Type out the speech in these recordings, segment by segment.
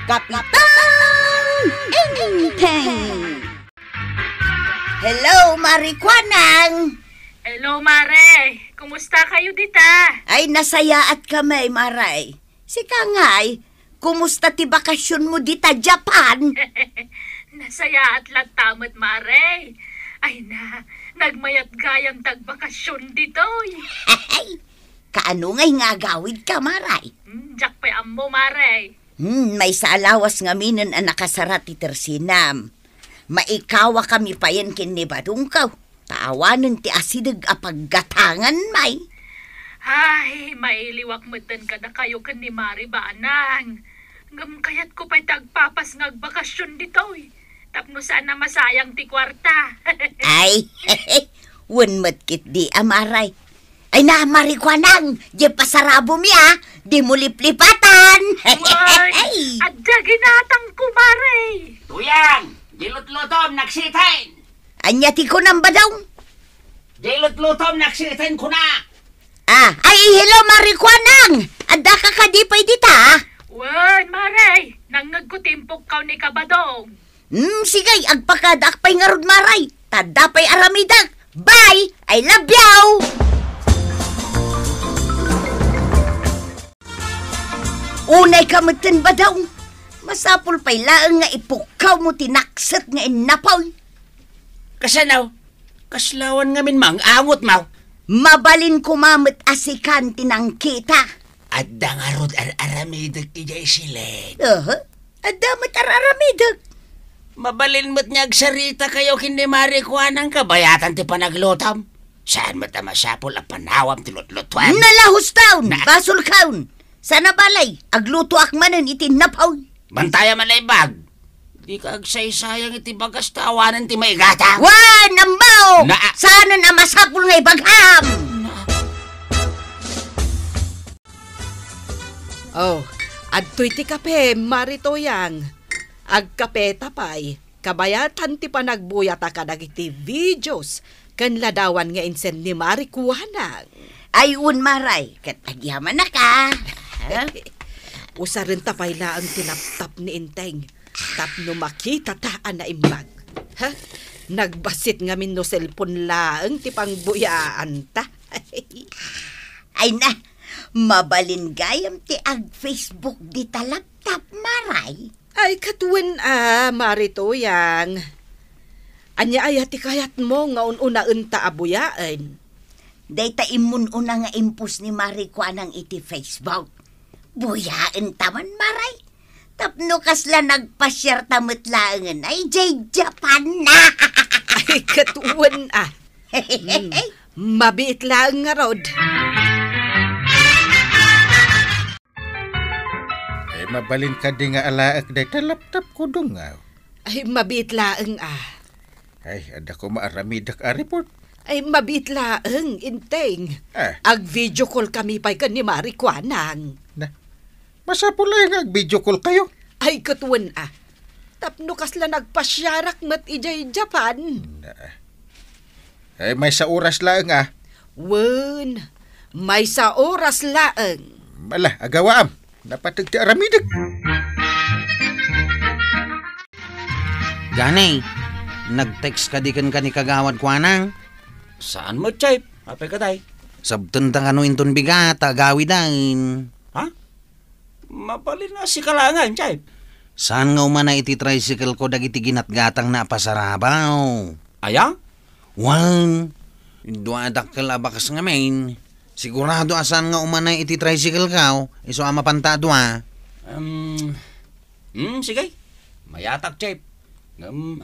Kapitang Inteng! Hello, Marikwanang! Hello, Mare. Kumusta kayo dita? Ay, nasaya at kami, Maray. Si Kangay, kumusta ti bakasyon mo dita, Japan? Nasaya at latamat, Mare. Ay na, nagmayat gayang tagbakasyon ditoy. Ay, kaano ngay nga gawid ka, Maray? Jak pa mo, Mare. May saalawas nga minan ang nakasarat ti Tersinam. Maikawa kami pa yan kinibadong kaw. Taawanan ti asidag apaggatangan, may. Ay, mailiwak matan ka na kayo kan ni Mari Banang. Ngam kayat ko pa'y tagpapas ngagbakasyon ditoy. Tapno sana masayang ti kwarta. Ay, wunmat kit di amaray. Ay na, Marikwanang, di pasarabo mi di mo liplipatan. Ay, adda ginatang ko, Mare. Tuyang, dilot-lutom naksitain. Anyati ko nang badaw. Dilot-lutom naksitain ko na. Ay, hello, Marikwanang. Adda ka kadipay dita, Wan, Mare, nangagkutimpok kaw ni Kabadong. Sige, agpakadak pa'y ngarod, Maray. Tada pa'y aramidag. Bye! I love you! Unay ka matan ba daw? Masapul pa'y laang nga ipukaw mo tinaksat nga inapaw. Kasanaw, kaslawan nga min mang angot mau. Mabalin kumamit asikan tinang kita. Adda nga rod aramidag ijay silet. Adamat araramidag. Mabalin mo't niya agsarita kayo kindi Marikwanang kabayatan ti panaglutam. Saan mo't masapul ang panawam ti lutlutwan? Nalahos taon, basol kaon. Sana balay, agluto akmanan iti napaw. Bantaya malaybag. Di ka agsaysayang iti bagas tawanan ti maigata. Wan, ambaw! Sana na masapul nga ibagham! Adtoy ti kape, Maritoyang. Agkape tapay, kabayatan ti panagbuyata ka dagiti videos, kan ladawan nga insen ni Marikwanang. Ayun, Maray, kat agyaman na ka. Usa rin tapay na ang tinaptap ni Inteng. Tapno makita taan na imbag. Nagbasit nga min no cellphone laang ti pangbuyaan ta. Ay na, mabalin gayam ti ag Facebook di talaptap, Maray. Ay katuwen Maritoyang. Anya ayati kayat mo nga ununaan ta abuyaan. Day ta imun una nga impus ni Marikwanang iti Facebook. Buyaan taman, Maray. Tapno kasla nagpasyar tamot laangan ay jay Japan na. Ay katuwen mabiit lang nga rod. Ay mabalin ka di nga alaak day talaptap ko dong nga. Ay mabiit lang Ay ada ko maaramidak a report. Ay mabiit lang Inteng. Ag video call kami pa'y kan ni Marikwanang. Masapul lang ag-video call kayo. Ay, katuwan Tapno kasla nagpasyarak mat ijay Japan. Ay, may sa oras lang Wen, may sa oras laang. Mala, agawaam. Napatag ti aramidag. Ganay, nag-text ka di kan ni kagawad Kwanang. Saan mo, Chip? Apay ka day? Sabtun ta kano inton bigata, gawidain. Mabalin na si kalangan, Chip. Saan nga umana iti tricycle ko dagiti ginatgatang na pasarabaw? Ayang? Wan, duadak ka labakas nga main. Sigurado asan nga umana iti tricycle ka, iso ama pantado Sige. Mayatak, Chip.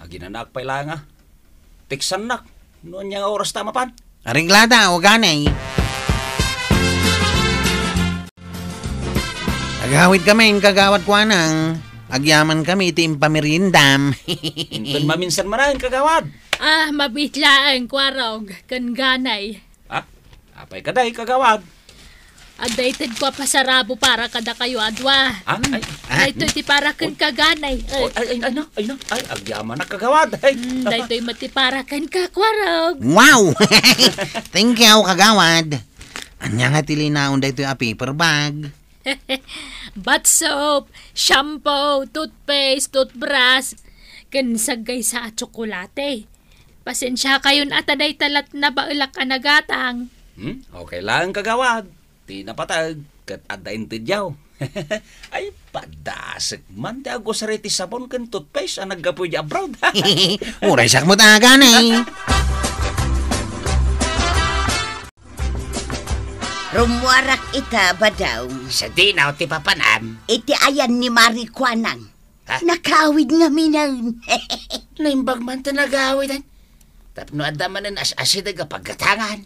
Aginanak pa lang Tiksan nak. Noon niya oras tamapan. Aringlada, o ganay. Agawid kami, kagawad Kwanang. Agyaman kami, iti impamirindam. Inton maminsan marahin, kagawad. Mabitlaan, kwarog, kan ganay. Apay kaday, kagawad. Dated ko pasarabo para kada kayo adwa. Daytoy ti para kan kaganay. Ay, agyaman na kagawad. Daytoy mati para kan kakwarog. Wow! Thank you, kagawad. Anya nga tilinaon daytoy a paper bag. Bath soap, shampoo, toothpaste, toothbrush, ken sagay sa tsokolate. Pasensya kayon ataday talat na baulak anagatang. Okay lang kagawad. Di napatag. Kat adain tidyaw. Ay, padasik man. Di ako sariti sabon kan toothpaste ang naggapoy di abroad. Uray sak mo taga na eh. Rumuarak ita ba daw? Sa di na ti papanam. Iti ayan ni Mari Kuanang. Ha? Nakawid nga minaw. Naimbag man ta nagawitan. Tapno adamanan as-asid ang pagkatangan.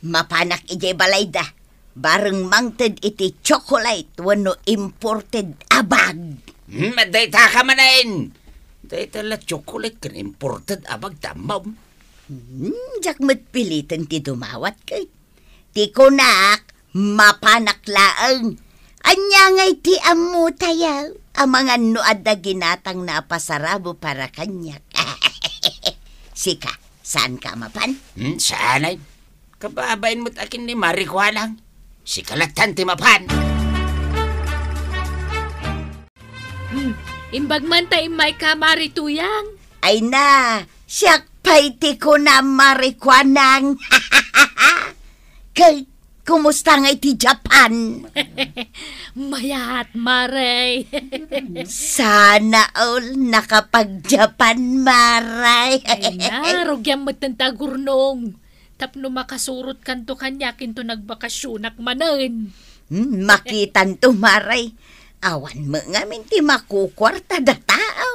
Mapanak ijay balayda. Bareng mangted iti chocolate wano imported abag. Maday ta ka manain. Day tala chocolate kan imported abag tamaw. Jakmet pilitan ti dumawat kay. Ti kunak, mapanak laang. Anya ngay ti amu tayaw. Ang mga nuad na ginatang napasarabo para kanyak. Sika, saan ka mapan? Saan ay? Kababain mo't akin ni Mari Kuanang. Si kalatan ti mapan. Imbag man tayo may kamari tuyang. Ay na, siyak pa'y ti ko na Mari Kuanang. Kay, kumusta nga iti Japan? Mayat, Maray. Sana all nakapag-Japan, Maray. Ay na, rogyang matantagurnong. Tapno makasurot kanto kanya kinto nagbakasyonak manan. Makitan to, Maray. Awan mo nga minti makukwarta da tao.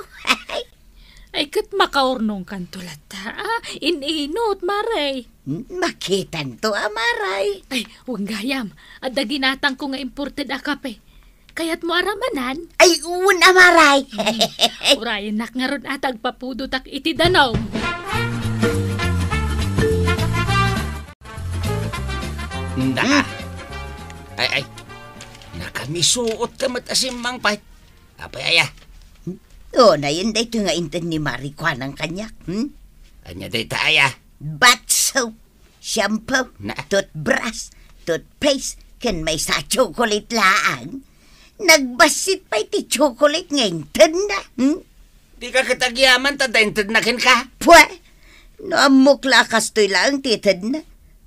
Ay kat makaurnong kanto lata. Ininot, Maray. Makitan to, Maray. Ay, huwag gayam. Adda ginatang ko nga imported a kape. Kaya't mo aramanan. Ay, una, Maray. Urayan nak nga ron atag papudot ak iti danaw. Ay. Nakamisuot ka matasimang pahit. Apay aya. O, na yun dahito nga intan ni Mari Kuanang kanyak. Anya day ta aya. Bath soap, shampoo, Na. toothbrush, toothpaste, kan may sa chocolate laang. Nagbasit pa iti chocolate ngayon na. Di ka katagyaman ta daintad na kin ka. Pwe, naamukla kastoy lang titid na.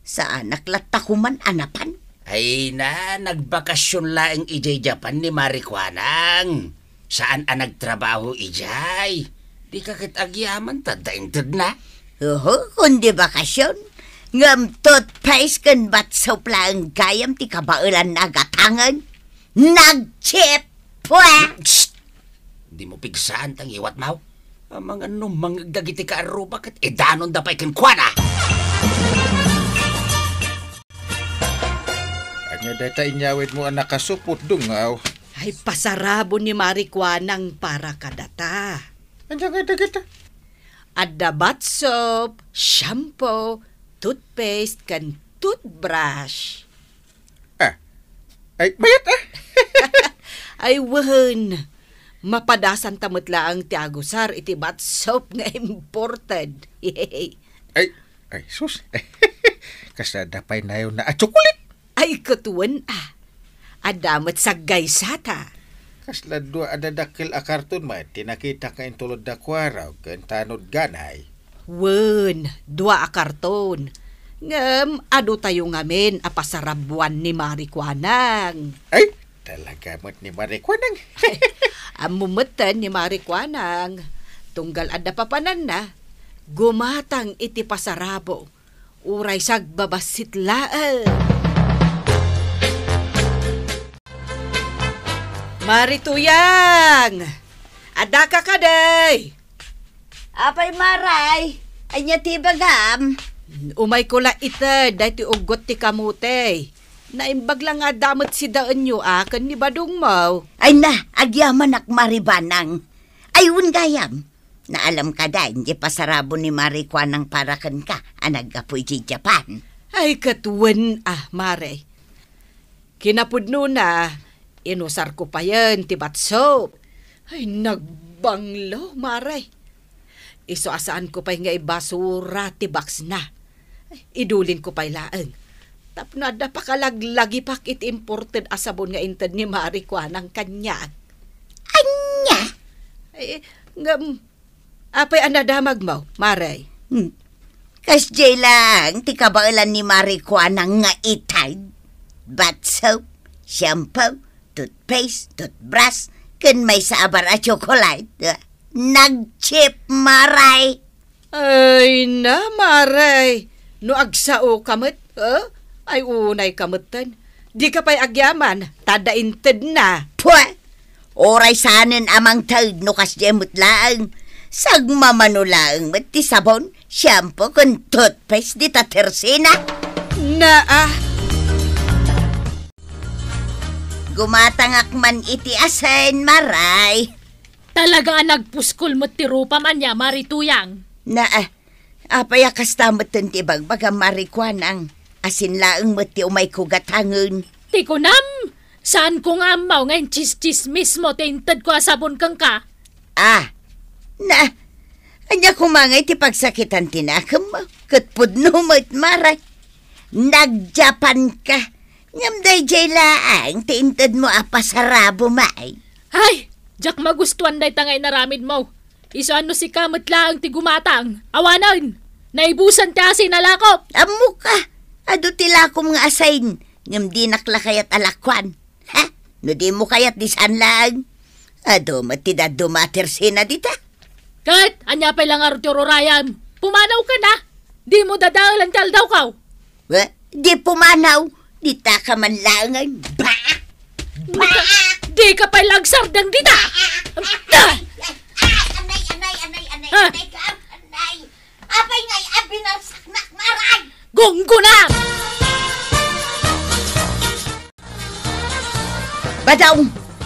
Sa anak latakuman anapan. Ay na, nagbakasyon laing ijay Japan ni Mari Kuanang. Saan ang nagtrabaho ijay? Di ka katagyaman ta daintad na. Oo, kundi bakasyon. Ngam toothpaste kan bath soap lang gayam ti kabaulan nagatangan. Nag-chip, pwe! Shh! Di mo pigsaan tang iwat mau. Ang mga numang dagiti ka aruba kat edanon da pa'y kinkwana. Anya data inyawid mo ang nakasupot dungaw. Ay, pasarabo ni Mari Kuanang para kadata. Anya nga dagita? Adda bath soap, shampoo, toothpaste, kan toothbrush. Ay, bayat Ay, wahan. Mapadasan tamutla ang tiagusar iti bath soap nga imported. Ay, sus. Kasada pa'y na yun na chocolate. Ay, katuan Adamat sa gaysata. Kasla dua ada dakil a karton man, tinakita ka intulod da kwaraw, kan tanod ganay. Wen, dua a karton. Ngam, ado tayo ngamin a pasarabuan ni Mari Kuanang. Ay, talaga mo't ni Marikwanang. Amumutan ni Mari Kuanang. Tunggal adda papanan na. Gumatang iti pasarabo. Uray sagbabasit laal. Mari Tuyang! Ada ka kaday! Apay Maray, anya ti bagam. Umay ko la ita, dahiti ugot ti kamute. Naimbag lang nga damot si daan nyo kan ni Badong Mau. Ay na, agyaman ak Maribanang. Ayun gayam. Naalam ka da, hindi pasarabo ni Mari Kuanang parakan ka, anagapoy di Japan. Ay katuwan Mare. Kinapudno na, inusar ko pa yan, ti bath soap. Ay, nagbanglo, Mare. Iso asaan ko pa nga ibasura, ti box na. Ay, idulin ko pa laang. Tapno da pakalaglagi pak it imported asabon nga inted ni Marikwanang kanyag. Anya? Apay anadamag mo, Maray? Kasjay lang, ti kabailan ni Marikwanang nga itay. Bath soap, shampoo, toothpaste, toothbrush, kan may saabar at chocolate. Nag-chip, Maray. Ay na, Maray. No agsao kamot, ay unay kamutan. Di ka pa'y agyaman, tadainted na. Pwa! Oray sanin amang taud no kasjay mutlaang. Sagmamanulaang mati sabon, shampoo, kun toothpaste di tatersina. Gumatangak man iti asen, Maray. Talaga nagpuskol mo ti rupa man niya, Marituyang. Apaya kastamatan ti bagbaga Marikwanang. Asin laang mati umay kugatangon. Ti kunam, saan ko nga amaw ngayon chis-chis mismo tinted ko asabon kang ka? Anya kumangay ti pagsakitan tinakam mo. Katpudno mo't Maray. Nag-Japan ka. Ngamday jay laang tinted mo apasarabo may. Ay, jak magustuhan day tangay naramid mo. Iso ano si kamot laang ti gumatang. Awanan, naibusan ti asin alakop. Amo ka. Ado tilakom nga asayin. Ngam di naklakayat alakwan. Ha? No di mo kayat di saan lang. Ado matidad dumater sina dita. Kat, anya pa lang Arturo Ryan. Pumanaw ka na. Di mo dadalan kaldaw kaw. Di pumanaw. Di ta ka man langan. Di ka pa lagsardang dita. Anay. Apay ngay abinarsak na Maray. Gunggo na! Badaw,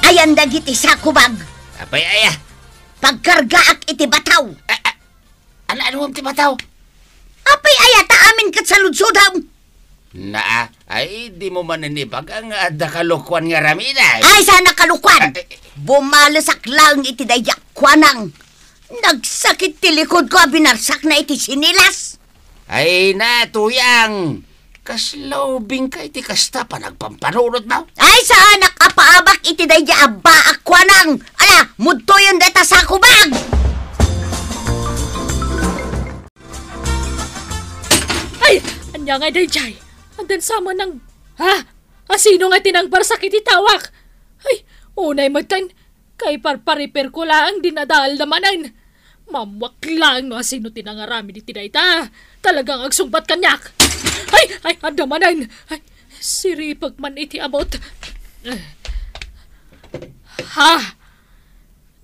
ayan dagiti sa kubag. Apay aya. Pagkargaak iti bataw. Ano mo ti bataw? Apay ayata amin kat sa ludsudaw. Ay di mo mananibag ang dakalukwan nga ramina. Ay sana kalukwan. Bumalasak lang iti dayak kwanang. Nagsakit ti likod ko binarsak na iti sinilas. Ay na, Tuyang. Kaslobing ka iti kasta pa nagpampanunod mo. Ay saan nakapaabak iti daya abaak kwanang. Ala, mudto yung data sa kubag. Ay, anya nga day jay. Andan sama ng... Sino nga tinangbarsak iti tawak? Ay, unay magtan. Kay parpariper ko lang dinadal namanan. Mamwak lang no sino tinangarami di tinayta. Talagang agsumbat kanyak. Ay, andamanan. Ay, siripag man iti abot.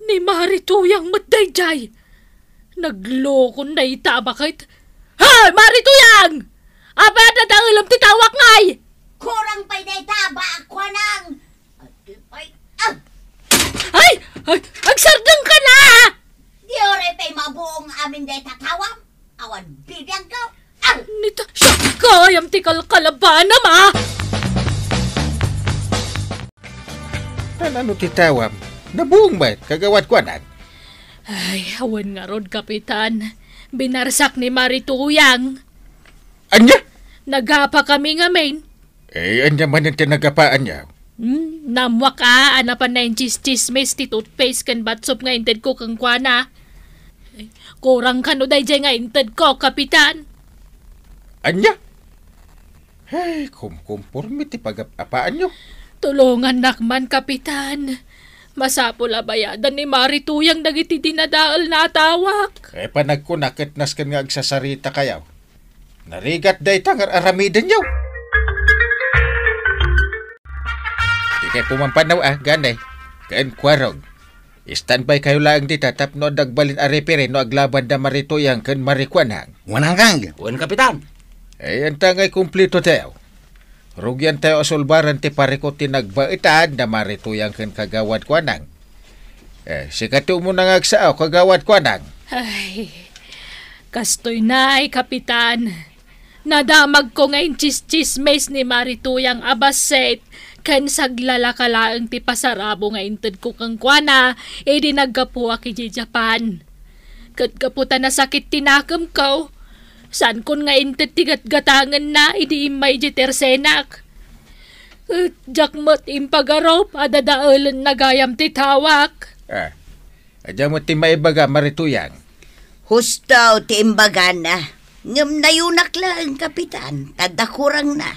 Ni Marituyang matdayjay. Nagloko na itabakit. Marituyang! Aba na dangilam titawak ngay! Kurang pa'y dayta abaak kwanang. Ay! Agsardang ka na! Di oray pa'y mabuong amin dayta tawam. Awan bibiyang ko. Nita, siya kayam tikal kalabana ma! Ano titawam? Nabuong ba? Kagawat ko anak? Ay, awan nga rod, Kapitan. Binarsak ni Marituyang. Anya? Nagapa kami nga main. Anya man ang tinagapaan niya. Namwa ka, anapan na yung chismis ti toothpaste kan batsop nga inted ko kang kwana. Kurang ka no day nga inted ko, Kapitan. Anya? Ay, kumporme ti pag-apaan niyo. Tulungan nakman, Kapitan. Masapol abayadan ni Marituyang dagiti dinadaal na tawak. Panagkunakit nas kan nga agsasarita kayaw. Narigat day tangar aramiden niyo. Di kayo pumampanaw ganay. Kaan kwarog. Standby kayo lang di tatap no dagbalin arepere no aglaban da Marituyang kan Marikwanang. Wanang kang. Wan, Kapitan. Ang tangay kumplito tayo. Rugyan tayo asulbaran ti pareko tinagbaitan na Marituyang kan kagawad kwanang. Sikatu mo nang agsao kagawad kwanang. Ay, kastoy na Kapitan. Nadamag ko ngayon chismes ni Marituyang abaset kan saglalakalaang ti pasarabo nga inted ko kang kwana di naggapuwa ki Japan. Kat kaputan na sakit tinakam ko, Saan kon nga intetigat gatangan na idi imay di tersenak. Jakmat impagarop adadaalan nagayam titawak. Adya mo ti maibaga marituyang. Hustaw ti imbaga na. Ngam na yunak lang, kapitan. Tadakurang na.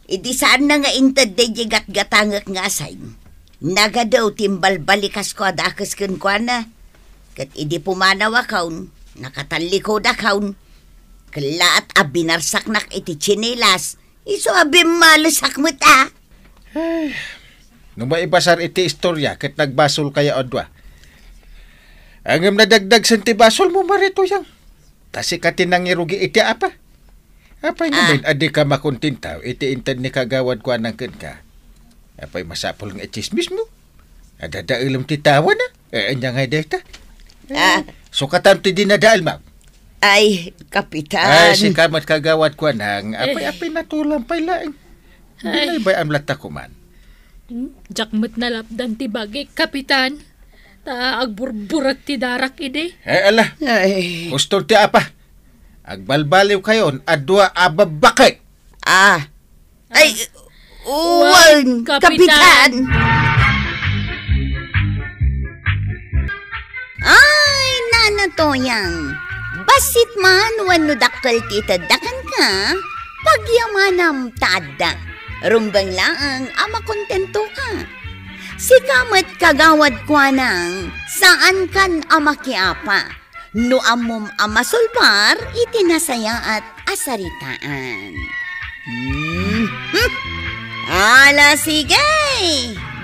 Idi saan na nga intedde gatgatangak nga asayn. Naga daw timbalbalikas ko adakas kun kwa na. Kat idi pumanaw akaun. Nakatalikod akaun. Kalaat abinarsak nak iti chinilas. Iso abim malasak mo ta. Nung maibasar iti istorya kat nagbasol kaya odwa. Angam nadagdag santi basol mo marituyang. Tasi ka tinangirugi iti apa? Apay namin adi ka makuntintaw iti intad ni kagawad ko anang ka. Apay masapol ng chismis mo. Adadailam ti tawa na. Anya nga deta. Sukatan ti dinadaal ma'am. Ay, kapitan. Ay, si kamat kagawad ko nang apay-apay natulang pay laing. Ay, ba ang lata ko man? Jakmat na lapdan ti bagay, kapitan. Ta agburburak ti darak ide. Ala, gusto ti apa? Agbalbaliw kayon, adwa ababakay. Ay, uwan, kapitan. Ay, nanatoyang. Basit man wano dakkel ti tadakan ka, pagyamanam tada. Rumbang laang ama kontento ka. Si kamat kagawad kwa nang saan kan ama kiapa. No amom ama sulbar itinasaya at asaritaan. Ala sige!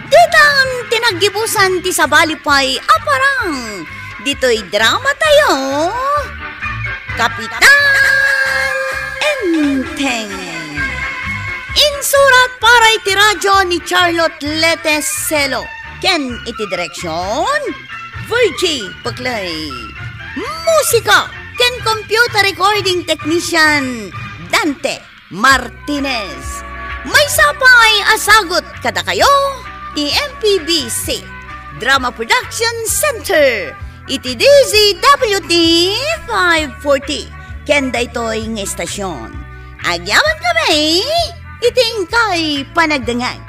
Ditang tinagibusan ti sabalipay aparang. Dito'y drama tayo. Kapitan Enteng. Insurat para iti radyo ni Charlotte Letes Celo. Ken iti direksyon Virgie Paglay. Musika ken computer recording technician Dante Martinez. May sapay asagot kada kayo ti MPBC Drama Production Center. Iti DZWT 540. Kenda ito'y ng estasyon. Agyaman kami, iting kay panagdangan.